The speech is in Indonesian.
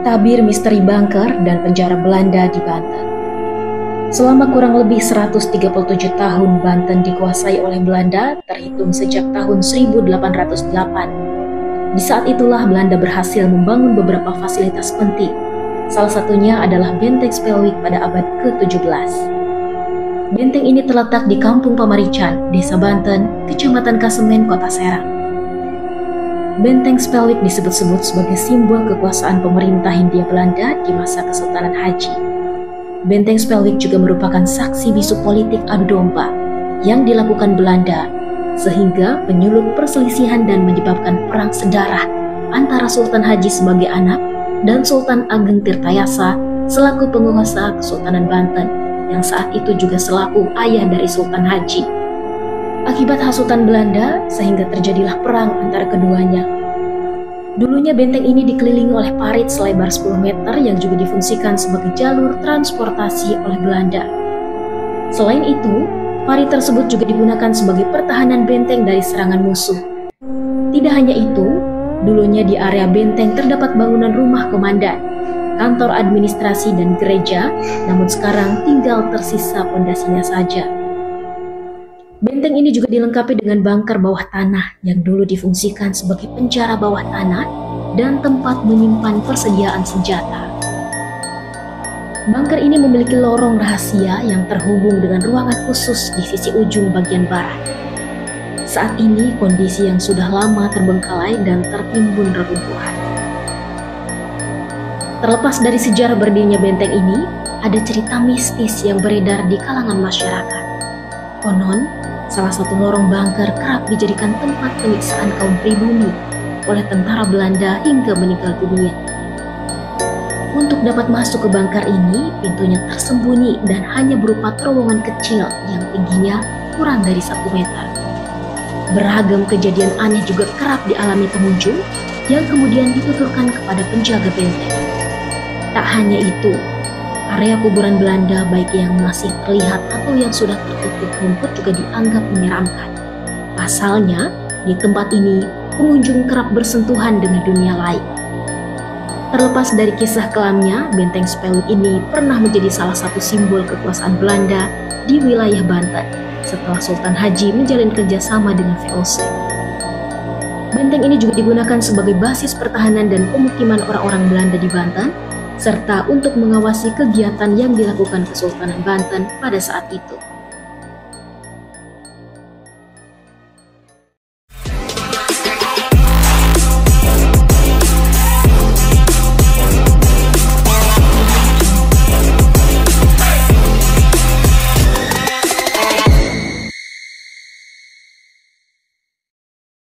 Tabir misteri bunker dan penjara Belanda di Banten. Selama kurang lebih 137 tahun Banten dikuasai oleh Belanda terhitung sejak tahun 1808. Di saat itulah Belanda berhasil membangun beberapa fasilitas penting. Salah satunya adalah Benteng Spelwick pada abad ke-17. Benteng ini terletak di Kampung Pamarican, Desa Banten, Kecamatan Kasemen, Kota Serang. Benteng Spelwick disebut-sebut sebagai simbol kekuasaan pemerintah Hindia Belanda di masa Kesultanan Haji. Benteng Spelwick juga merupakan saksi bisu politik adu domba yang dilakukan Belanda, sehingga menyulut perselisihan dan menyebabkan perang sedarah antara Sultan Haji sebagai anak dan Sultan Ageng Tirtayasa selaku penguasa Kesultanan Banten yang saat itu juga selaku ayah dari Sultan Haji. Akibat hasutan Belanda, sehingga terjadilah perang antara keduanya. Dulunya benteng ini dikelilingi oleh parit selebar 10 meter yang juga difungsikan sebagai jalur transportasi oleh Belanda. Selain itu, parit tersebut juga digunakan sebagai pertahanan benteng dari serangan musuh. Tidak hanya itu, dulunya di area benteng terdapat bangunan rumah komandan, kantor administrasi dan gereja, namun sekarang tinggal tersisa pondasinya saja. Benteng ini juga dilengkapi dengan bunker bawah tanah yang dulu difungsikan sebagai penjara bawah tanah dan tempat menyimpan persediaan senjata. Bunker ini memiliki lorong rahasia yang terhubung dengan ruangan khusus di sisi ujung bagian barat. Saat ini kondisi yang sudah lama terbengkalai dan tertimbun reruntuhan. Terlepas dari sejarah berdirinya benteng ini, ada cerita mistis yang beredar di kalangan masyarakat. Konon, salah satu lorong bunker kerap dijadikan tempat penyiksaan kaum pribumi oleh tentara Belanda hingga meninggal dunia. Untuk dapat masuk ke bunker ini, pintunya tersembunyi dan hanya berupa terowongan kecil yang tingginya kurang dari 1 meter. Beragam kejadian aneh juga kerap dialami pengunjung yang kemudian dituturkan kepada penjaga benteng. Tak hanya itu, area kuburan Belanda baik yang masih terlihat atau yang sudah tertutup rumput juga dianggap menyeramkan. Pasalnya, di tempat ini pengunjung kerap bersentuhan dengan dunia lain. Terlepas dari kisah kelamnya, Benteng Spelwick ini pernah menjadi salah satu simbol kekuasaan Belanda di wilayah Banten setelah Sultan Haji menjalin kerjasama dengan VOC. Benteng ini juga digunakan sebagai basis pertahanan dan pemukiman orang-orang Belanda di Banten, serta untuk mengawasi kegiatan yang dilakukan Kesultanan Banten pada saat itu.